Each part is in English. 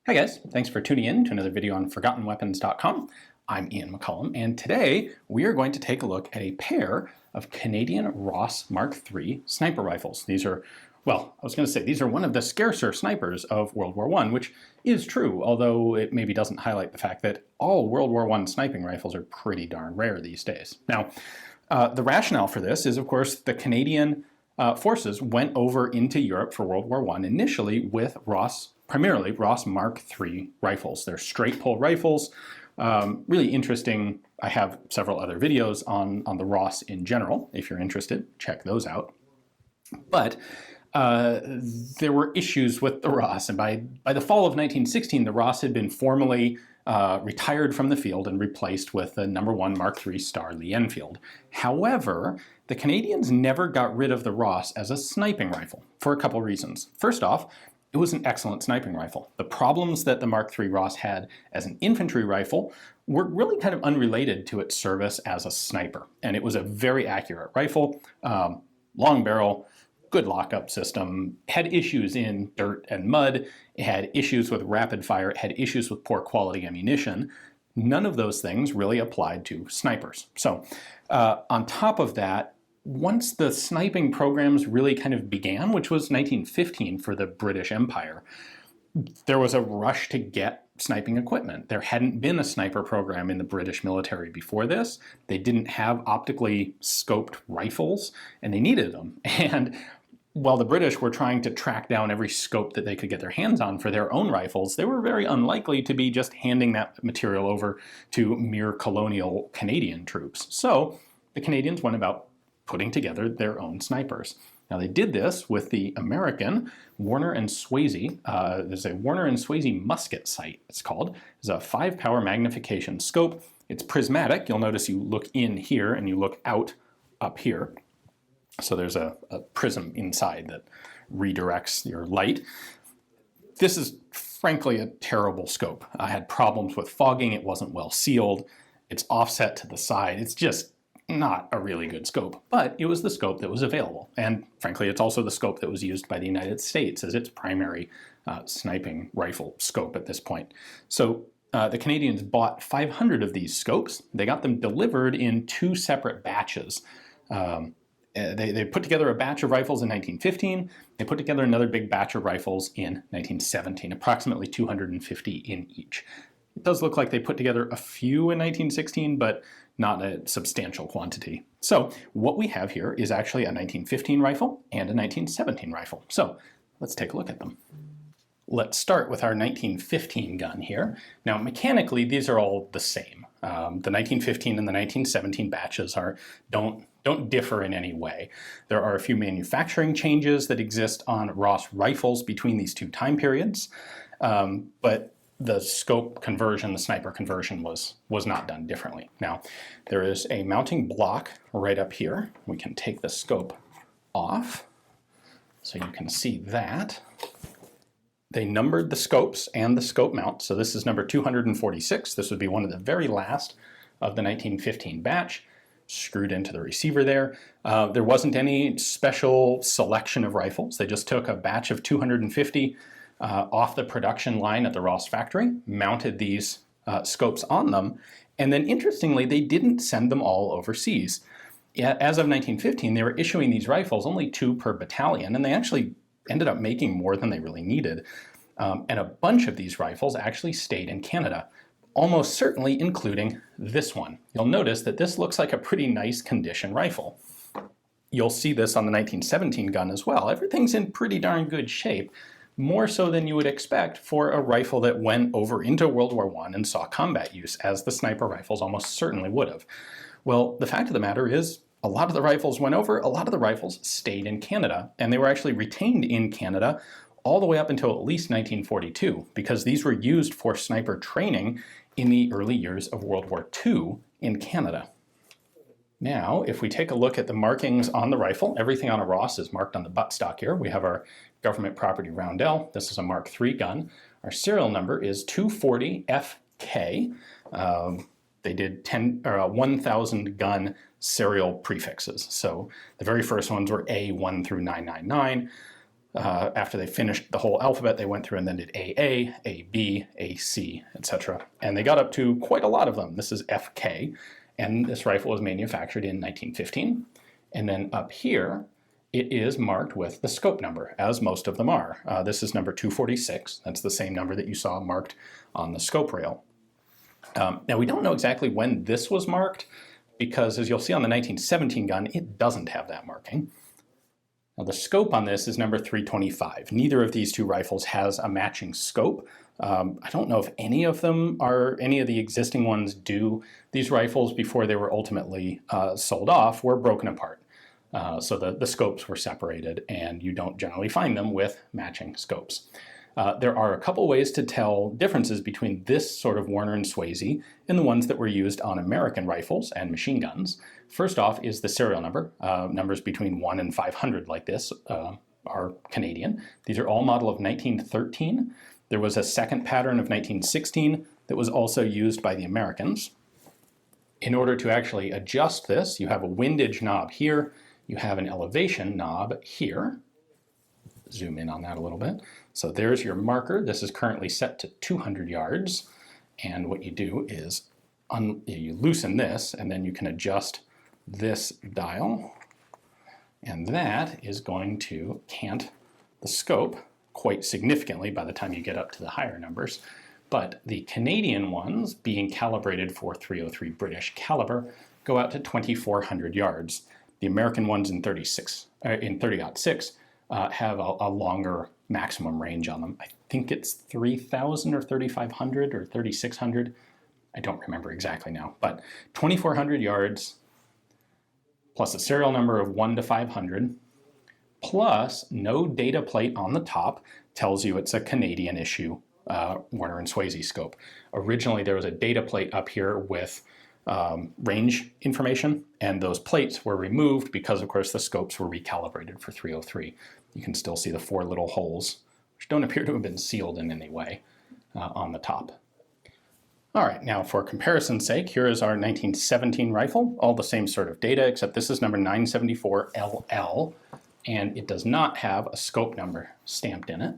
Hi guys, thanks for tuning in to another video on ForgottenWeapons.com. I'm Ian McCollum, and today we are going to take a look at a pair of Canadian Ross Mark III sniper rifles. These are, well, I was going to say, these are one of the scarcer snipers of World War I, which is true, although it maybe doesn't highlight the fact that all World War I sniping rifles are pretty darn rare these days. Now, the rationale for this is, of course, the Canadian forces went over into Europe for World War I initially with primarily Ross Mark III rifles. They're straight pull rifles, really interesting. I have several other videos on the Ross in general. If you're interested, check those out. But there were issues with the Ross, and by the fall of 1916, the Ross had been formally retired from the field and replaced with the #1 Mark III Star Lee Enfield. However, the Canadians never got rid of the Ross as a sniping rifle for a couple reasons. First off, it was an excellent sniping rifle. The problems that the Mark III Ross had as an infantry rifle were really kind of unrelated to its service as a sniper. And it was a very accurate rifle, long barrel, good lockup system, had issues in dirt and mud, it had issues with rapid fire, it had issues with poor quality ammunition. None of those things really applied to snipers. So on top of that, once the sniping programs really kind of began, which was 1915 for the British Empire, there was a rush to get sniping equipment. There hadn't been a sniper program in the British military before this. They didn't have optically scoped rifles, and they needed them. And while the British were trying to track down every scope that they could get their hands on for their own rifles, they were very unlikely to be just handing that material over to mere colonial Canadian troops. So the Canadians went about putting together their own snipers. Now they did this with the American Warner and Swasey. There's a Warner and Swasey Musket Sight, it's called. It's a 5-power magnification scope. It's prismatic. You'll notice you look in here and you look out up here. So there's a prism inside that redirects your light. This is frankly a terrible scope. I had problems with fogging. It wasn't well sealed. It's offset to the side. It's just not a really good scope, but it was the scope that was available. And frankly, it's also the scope that was used by the United States as its primary sniping rifle scope at this point. So the Canadians bought 500 of these scopes. They got them delivered in 2 separate batches. They put together a batch of rifles in 1915. They put together another big batch of rifles in 1917, approximately 250 in each. It does look like they put together a few in 1916, but not a substantial quantity. So what we have here is actually a 1915 rifle and a 1917 rifle. So let's take a look at them. Let's start with our 1915 gun here. Now mechanically, these are all the same. The 1915 and the 1917 batches don't differ in any way. There are a few manufacturing changes that exist on Ross rifles between these 2 time periods, but the scope conversion, the sniper conversion was not done differently. Now, there is a mounting block right up here. We can take the scope off so you can see that. They numbered the scopes and the scope mount. So this is number 246. This would be one of the very last of the 1915 batch, screwed into the receiver there. There wasn't any special selection of rifles. They just took a batch of 250 off the production line at the Ross factory, mounted these scopes on them, and then interestingly, they didn't send them all overseas. As of 1915, they were issuing these rifles only 2 per battalion, and they actually ended up making more than they really needed. And a bunch of these rifles actually stayed in Canada, almost certainly including this one. You'll notice that this looks like a pretty nice condition rifle. You'll see this on the 1917 gun as well. Everything's in pretty darn good shape, more so than you would expect for a rifle that went over into World War I and saw combat use, as the sniper rifles almost certainly would have. Well, the fact of the matter is, a lot of the rifles went over, a lot of the rifles stayed in Canada, and they were actually retained in Canada all the way up until at least 1942, because these were used for sniper training in the early years of World War II in Canada. Now, if we take a look at the markings on the rifle, everything on a Ross is marked on the buttstock here. We have our government property roundel. This is a Mark III gun. Our serial number is 240FK. They did 1,000 gun serial prefixes. So the very first ones were A1 through 999. After they finished the whole alphabet, they went through and then did AA, AB, AC, etc. And they got up to quite a lot of them. This is FK, and this rifle was manufactured in 1915. And then up here, it is marked with the scope number, as most of them are. This is number 246. That's the same number that you saw marked on the scope rail. Now, we don't know exactly when this was marked, because as you'll see on the 1917 gun, it doesn't have that marking. Now, the scope on this is number 325. Neither of these two rifles has a matching scope. I don't know if any of them are, any of the existing ones do. These rifles, before they were ultimately sold off, were broken apart. So the scopes were separated, and you don't generally find them with matching scopes. There are a couple ways to tell differences between this sort of Warner and Swasey and the ones that were used on American rifles and machine guns. First off is the serial number. Numbers between 1 and 500 like this are Canadian. These are all model of 1913. There was a second pattern of 1916 that was also used by the Americans. In order to actually adjust this, you have a windage knob here, you have an elevation knob here. Zoom in on that a little bit. So there's your marker. This is currently set to 200 yards. And what you do is you loosen this, and then you can adjust this dial. And that is going to cant the scope quite significantly by the time you get up to the higher numbers. But the Canadian ones, being calibrated for 303 British caliber, go out to 2,400 yards. The American ones in 30-06 have a longer maximum range on them. I think it's 3,000 or 3,500 or 3,600. I don't remember exactly now, but 2,400 yards plus a serial number of 1 to 500 plus no data plate on the top tells you it's a Canadian issue Warner and Swasey scope. Originally there was a data plate up here with range information, and those plates were removed because of course the scopes were recalibrated for 303. You can still see the 4 little holes, which don't appear to have been sealed in any way on the top. All right, now for comparison's sake, here is our 1917 rifle, all the same sort of data, except this is number 974LL, and it does not have a scope number stamped in it.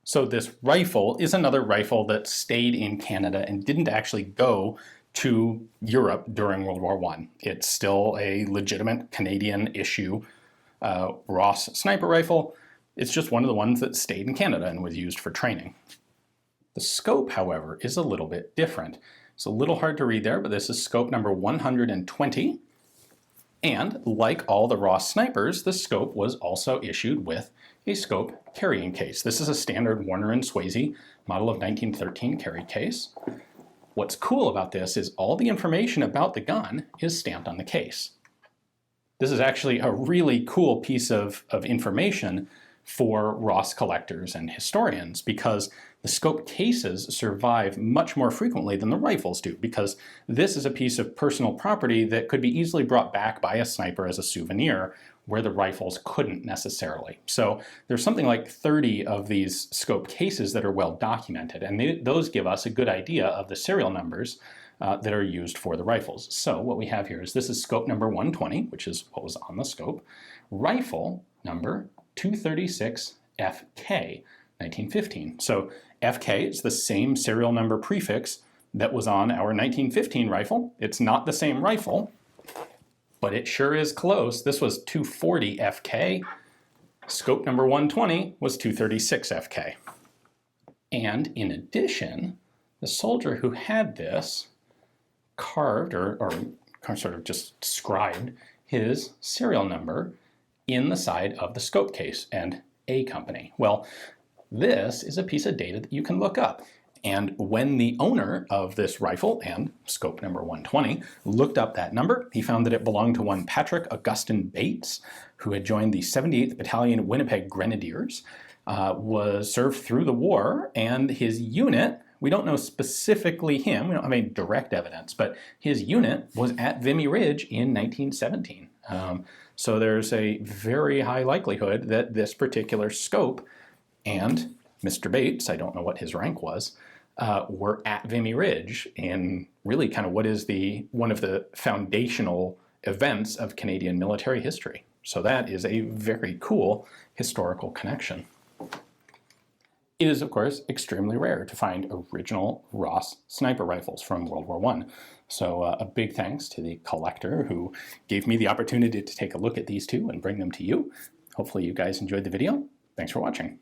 So this rifle is another rifle that stayed in Canada and didn't actually go to Europe during World War I. It's still a legitimate Canadian issue Ross sniper rifle. It's just one of the ones that stayed in Canada and was used for training. The scope, however, is a little bit different. It's a little hard to read there, but this is scope number 120. And like all the Ross snipers, the scope was also issued with a scope carrying case. This is a standard Warner and Swasey model of 1913 carry case. What's cool about this is all the information about the gun is stamped on the case. This is actually a really cool piece of information for Ross collectors and historians, because the scope cases survive much more frequently than the rifles do, because this is a piece of personal property that could be easily brought back by a sniper as a souvenir, where the rifles couldn't necessarily. So there's something like 30 of these scope cases that are well documented, and those give us a good idea of the serial numbers that are used for the rifles. So what we have here is this is scope number 120, which is what was on the scope, rifle number 236 FK, 1915. So FK is the same serial number prefix that was on our 1915 rifle. It's not the same rifle, but it sure is close. This was 240 FK. Scope number 120 was 236 FK. And in addition, the soldier who had this carved or sort of just scribed his serial number in the side of the scope case and A company. Well, this is a piece of data that you can look up. And when the owner of this rifle and scope number 120 looked up that number, he found that it belonged to one Patrick Augustin Bates, who had joined the 78th Battalion Winnipeg Grenadiers, was served through the war, and his unit, we don't know specifically him, we don't have any direct evidence, but his unit was at Vimy Ridge in 1917. So there's a very high likelihood that this particular scope and Mr. Bates, I don't know what his rank was, were at Vimy Ridge in really kind of what is one of the foundational events of Canadian military history. So that is a very cool historical connection. It is, of course, extremely rare to find original Ross sniper rifles from World War I. So a big thanks to the collector who gave me the opportunity to take a look at these two and bring them to you. Hopefully you guys enjoyed the video. Thanks for watching.